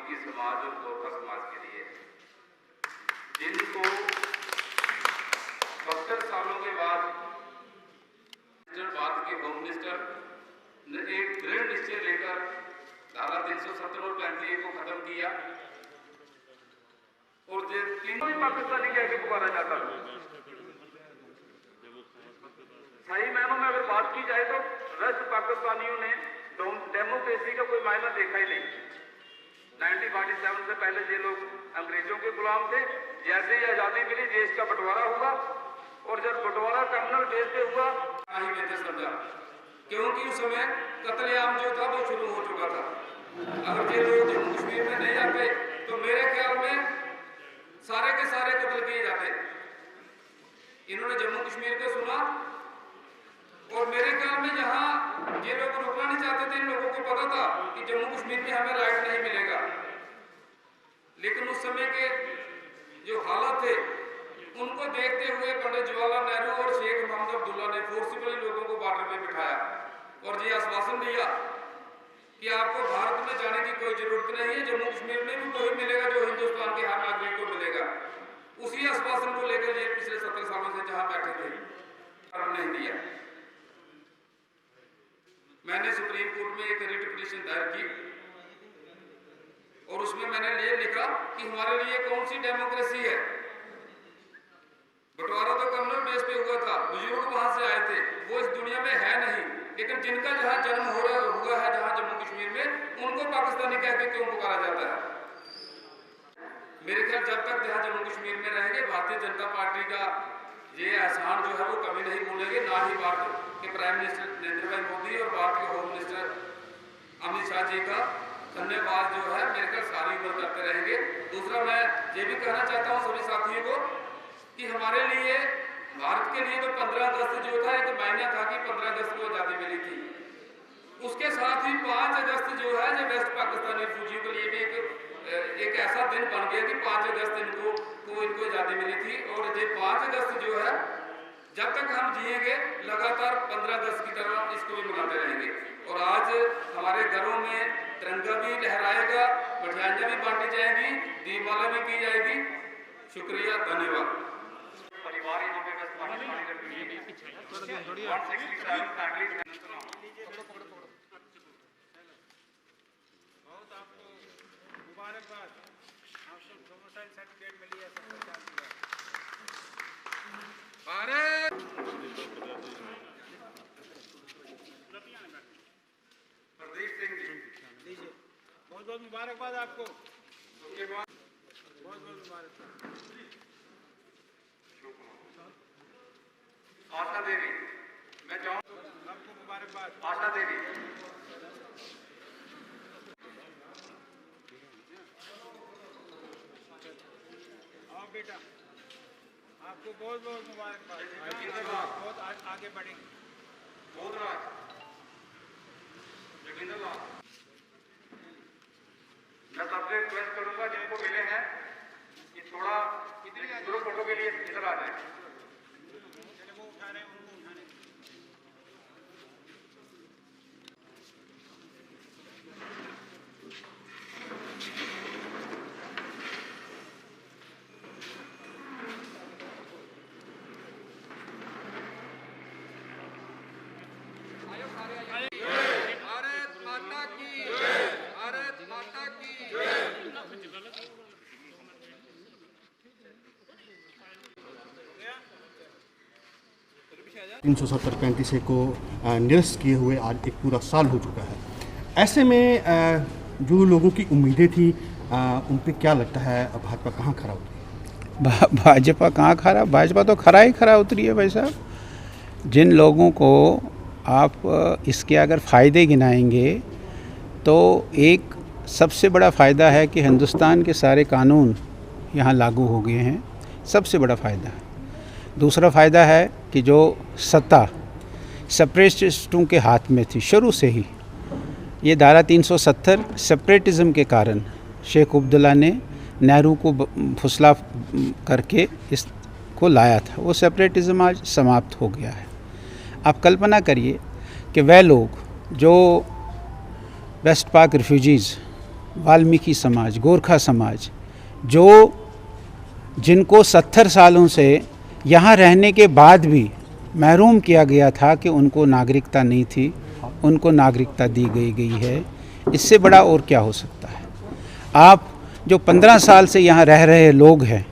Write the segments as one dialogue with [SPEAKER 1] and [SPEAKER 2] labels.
[SPEAKER 1] वाल्मीकि समाज और गोरखा समाज के लिए, जिनको 72 सालों के बाद भारत के होम मिनिस्टर ने एक दृढ़ निश्चय लेकर धारा 370 और 35 को खत्म किया और तीनों ही पाकिस्तानी कह के पुकारा जाता था। सही मायनों में अगर बात की जाए तो वेस्ट पाकिस्तानियों ने डेमोक्रेसी का कोई मायना देखा ही नहीं। 1947 से पहले ये लोग अंग्रेजों के गुलाम थे। जैसे ही आजादी मिली, देश का बंटवारा हुआ और जब बंटवारा कम्युनल बेस पे हुआ ही बेहतर समझा, क्योंकि उस समय कत्लेआम जो था वो शुरू हो चुका था। अगर ये लोग जम्मू कश्मीर में नहीं आते तो मेरे ख्याल में सारे के सारे कत्ल किए जाते। इन्होंने जम्मू कश्मीर को सुना और मेरे ख्याल में यहाँ ये लोग रुकना नहीं चाहते थे। इन लोगों को पता था कि जम्मू कश्मीर में हमें राइट नहीं मिलेगा, लेकिन उस समय के जो हालात थे उनको देखते हुए पंडित जवाहरलाल नेहरू और शेख मोहम्मद अब्दुल्ला ने फोर्सिबली लोगों को बॉर्डर पे बिठाया और ये आश्वासन दिया कि आपको भारत में जाने की कोई जरूरत नहीं है, जम्मू कश्मीर में भी वही मिलेगा जो हिंदुस्तान के हर नागरिक को मिलेगा। उसी आश्वासन को लेकर ये पिछले 70 सालों से जहां बैठे थे और नहीं दिया। मैंने सुप्रीम कोर्ट में एक रिट पिटीशन दायर की और उसमें मैंने ये लिखा कि हमारे लिए कौन सी डेमोक्रेसी है। बंटवारा तो कम्युनल बेस पे हुआ था, बुजुर्ग वहां से आए थे, वो इस दुनिया में है नहीं, लेकिन जिनका जहां जन्म हुआ है जहां जम्मू कश्मीर में, उनको पाकिस्तानी कह के क्यों पुकारा जाता है। मेरे ख्याल जब तक जहां जम्मू कश्मीर में रहेंगे, भारतीय जनता पार्टी का ये एहसान जो है वो कभी नहीं भूलेंगे। ना ही भारत के प्राइम मिनिस्टर नरेंद्र भाई मोदी और भारत के होम मिनिस्टर अमित शाह जी का धन्यवाद जो है मेरे ख्याल सारी उम्र करते रहेंगे। दूसरा, मैं ये भी कहना चाहता हूँ सभी साथियों को कि हमारे लिए, भारत के लिए तो 15 अगस्त जो था एक महीना था कि 15 अगस्त को आज़ादी मिली थी। उसके साथ ही 5 अगस्त जो है जो वेस्ट पाकिस्तानी रिफ्यूजियों के लिए भी एक ऐसा दिन बन गया कि 5 अगस्त इनको आज़ादी मिली थी। और ये 5 अगस्त जो है जब तक हम जिएंगे लगातार 15 अगस्त की तरह इसको भी मनाते रहेंगे। और आज हमारे घरों में तिरंगा भी लहराएगा, मिठाइयाँ भी बांटी जाएंगी, दीपमाला भी की जाएगी। शुक्रिया, धन्यवाद। परिवार यहाँ पे वेस्ट पाकिस्तानी रिफ्यूजी 167 फैमिलीज हैं।
[SPEAKER 2] बहुत आपको मुबारकबाद, आपको डोमिसाइल सर्टिफिकेट मिली है। भारत
[SPEAKER 1] प्रदीप सिंह जी
[SPEAKER 2] लीजिए, बहुत बहुत मुबारकबाद आपको।
[SPEAKER 1] उसके बाद
[SPEAKER 2] बहुत बहुत मुबारकबाद।
[SPEAKER 1] आशा देवी, मैं चाहूँ
[SPEAKER 2] आपको मुबारकबाद।
[SPEAKER 1] आशा देवी,
[SPEAKER 2] आओ बेटा, आपको बहुत बहुत मुबारकबाद। बहुत आगे बढ़ेंगे।
[SPEAKER 1] बोधराज, जोगिंदरलाल, मैं सबसे रिक्वेस्ट करूंगा जिनको मिले हैं कि थोड़ा ग्रुप फोटो के लिए इधर आ जाए।
[SPEAKER 2] वो उठा रहे हैं, उनको उठाने।
[SPEAKER 1] भारत माता की जय, भारत माता की जय।
[SPEAKER 3] 370-35 को निरस्त किए हुए आज एक पूरा साल हो चुका है। ऐसे में जो लोगों की उम्मीदें थी उन पे क्या लगता है भाजपा कहाँ खरा उतरी?
[SPEAKER 4] भाजपा कहाँ खरा? भाजपा तो खरा उतरी है भाई साहब। जिन लोगों को आप इसके अगर फ़ायदे गिनाएंगे तो एक सबसे बड़ा फ़ायदा है कि हिंदुस्तान के सारे कानून यहाँ लागू हो गए हैं, सबसे बड़ा फ़ायदा है। दूसरा फ़ायदा है कि जो सत्ता सेपरेटिस्टों के हाथ में थी शुरू से ही, ये धारा 370 सेपरेटिज़म के कारण शेख अब्दुल्ला ने नेहरू को फुसला करके इसको लाया था। वो सेपरेटिज़म आज समाप्त हो गया है। आप कल्पना करिए कि वह लोग जो वेस्ट पाक रिफ्यूजीज़ वाल्मीकि समाज, गोरखा समाज, जो जिनको 70 सालों से यहाँ रहने के बाद भी महरूम किया गया था कि उनको नागरिकता नहीं थी, उनको नागरिकता दी गई है। इससे बड़ा और क्या हो सकता है। आप जो 15 साल से यहाँ रह रहे लोग हैं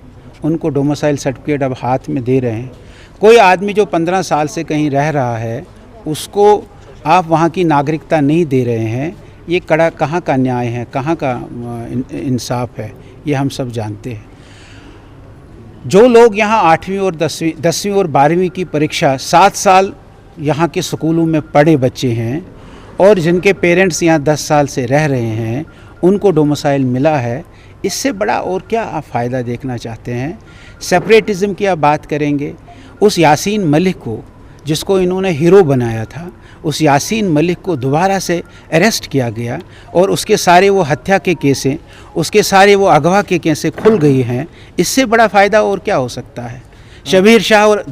[SPEAKER 4] उनको डोमिसाइल सर्टिफिकेट अब हाथ में दे रहे हैं। कोई आदमी जो 15 साल से कहीं रह रहा है उसको आप वहाँ की नागरिकता नहीं दे रहे हैं, ये कहाँ का न्याय है, कहाँ का इंसाफ है, ये हम सब जानते हैं। जो लोग यहाँ 8वीं और 10वीं और 12वीं की परीक्षा 7 साल यहाँ के स्कूलों में पढ़े बच्चे हैं और जिनके पेरेंट्स यहाँ 10 साल से रह रहे हैं, उनको डोमिसाइल मिला है, इससे बड़ा और क्या आप फ़ायदा देखना चाहते हैं। सेपरेटिज़म की आप बात करेंगे, उस यासीन मलिक को जिसको इन्होंने हीरो बनाया था, उस यासीन मलिक को दोबारा से अरेस्ट किया गया और उसके सारे वो हत्या के केसें, उसके सारे वो अगवा के केसें खुल गई हैं। इससे बड़ा फ़ायदा और क्या हो सकता है। शबीर शाह और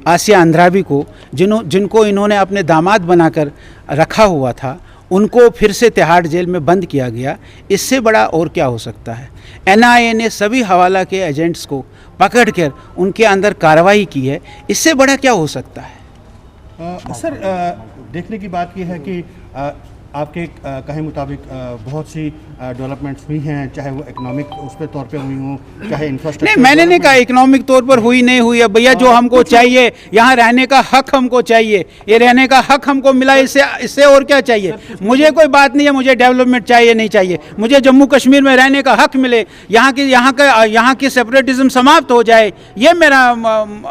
[SPEAKER 4] आसिया अंद्राबी को जिनको इन्होंने अपने दामाद बनाकर रखा हुआ था, उनको फिर से तिहाड़ जेल में बंद किया गया। इससे बड़ा और क्या हो सकता है। NIA ने सभी हवाला के एजेंट्स को पकड़कर उनके अंदर कार्रवाई की है। इससे बड़ा क्या हो सकता है।
[SPEAKER 3] सर, देखने की बात यह है कि आपके कहे मुताबिक बहुत सी डेवलपमेंट्स हुई हैं, चाहे वो इकोनॉमिक उस पे तौर पे हुई हो, चाहे इंफ्रास्ट्रक्चर।
[SPEAKER 4] नहीं, मैंने नहीं कहा इकोनॉमिक तौर पर हुई नहीं हुई है भैया। जो हमको चाहिए, यहाँ रहने का हक हमको चाहिए, ये रहने का हक हमको मिला, इससे और क्या चाहिए। मुझे कोई बात नहीं है, मुझे डेवलपमेंट चाहिए नहीं चाहिए, मुझे जम्मू कश्मीर में रहने का हक मिले, यहाँ की सेपरेटिज्म समाप्त हो जाए, ये मेरा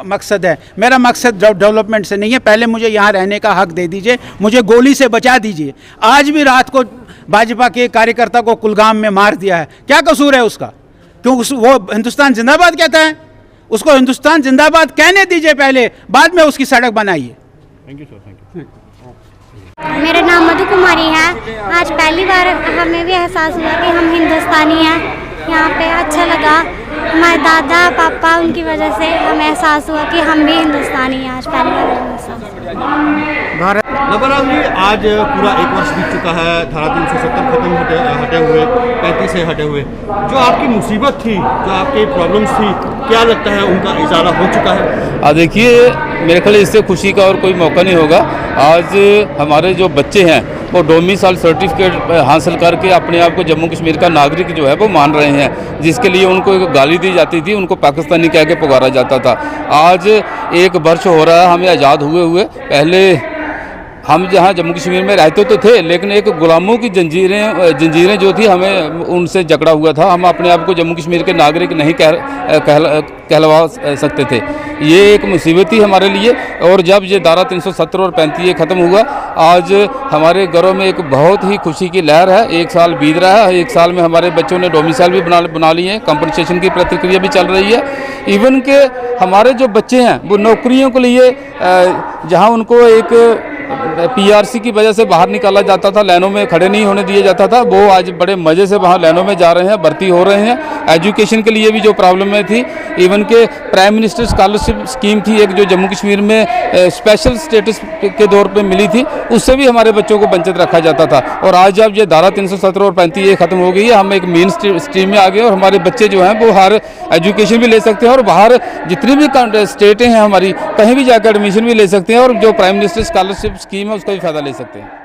[SPEAKER 4] मकसद है। मेरा मकसद डेवलपमेंट से नहीं है। पहले मुझे यहाँ रहने का हक दे दीजिए, मुझे गोली से बचा दीजिए। आज भी रात को भाजपा के कार्यकर्ता को कुलगाम में मार दिया है, क्या कसूर है उसका। क्यों वो हिंदुस्तान जिंदाबाद कहता है, उसको हिंदुस्तान जिंदाबाद कहने दीजिए पहले, बाद में उसकी सड़क बनाइए।
[SPEAKER 3] Thank you sir, thank you.
[SPEAKER 5] मेरा नाम मधु कुमारी है। आज पहली बार हमें भी एहसास हुआ कि हम हिंदुस्तानी हैं। यहाँ पे अच्छा लगा, हमारे दादा पापा उनकी वजह से हमें एहसास हुआ कि हम भी हिंदुस्तानी हैं। आज पहली बार एहसास
[SPEAKER 3] नवराम जी, आज पूरा 1 वर्ष बीत चुका है, धारा 370 खत्म हटे हुए, 35 से हटे हुए। जो आपकी मुसीबत थी, जो आपकी प्रॉब्लम्स थी, क्या लगता है उनका इजाला हो चुका है।
[SPEAKER 6] देखिए, मेरे ख्याल इससे खुशी का और कोई मौका नहीं होगा। आज हमारे जो बच्चे हैं वो डोमिसाइल सर्टिफिकेट हासिल करके अपने आप को जम्मू कश्मीर का नागरिक जो है वो मान रहे हैं, जिसके लिए उनको एक गाली दी जाती थी, उनको पाकिस्तानी कह के पुकारा जाता था। आज 1 वर्ष हो रहा है हमें आज़ाद हुए। पहले हम जहाँ जम्मू कश्मीर में रहते तो थे, लेकिन एक गुलामों की जंजीरें जो थी, हमें उनसे जकड़ा हुआ था। हम अपने आप को जम्मू कश्मीर के नागरिक नहीं कहलवा सकते थे। ये एक मुसीबत थी हमारे लिए। और जब ये धारा 370 और 35 ख़त्म हुआ, आज हमारे घरों में एक बहुत ही खुशी की लहर है। 1 साल बीत रहा है, 1 साल में हमारे बच्चों ने डोमिसाइल भी बना लिए हैं, कंपनसेशन की प्रक्रिया भी चल रही है। इवन के हमारे जो बच्चे हैं वो नौकरियों के लिए जहाँ उनको एक PRC की वजह से बाहर निकाला जाता था, लाइनों में खड़े नहीं होने दिया जाता था, वो आज बड़े मज़े से वहाँ लाइनों में जा रहे हैं, भर्ती हो रहे हैं। एजुकेशन के लिए भी जो प्रॉब्लम में थी, इवन के प्राइम मिनिस्टर स्कॉलरशिप स्कीम थी एक, जो जम्मू कश्मीर में स्पेशल स्टेटस के तौर पे मिली थी, उससे भी हमारे बच्चों को वंचित रखा जाता था। और आज जब ये धारा 370 और 35 ख़त्म हो गई है, हम एक मेन स्ट्रीम में आ गए और हमारे बच्चे जो हैं वो हर एजुकेशन भी ले सकते हैं और बाहर जितनी भी स्टेटें हैं हमारी, कहीं भी जाकर एडमिशन भी ले सकते हैं और जो प्राइम मिनिस्टर स्कॉलरशिप स्कीम है उसका भी फ़ायदा ले सकते हैं।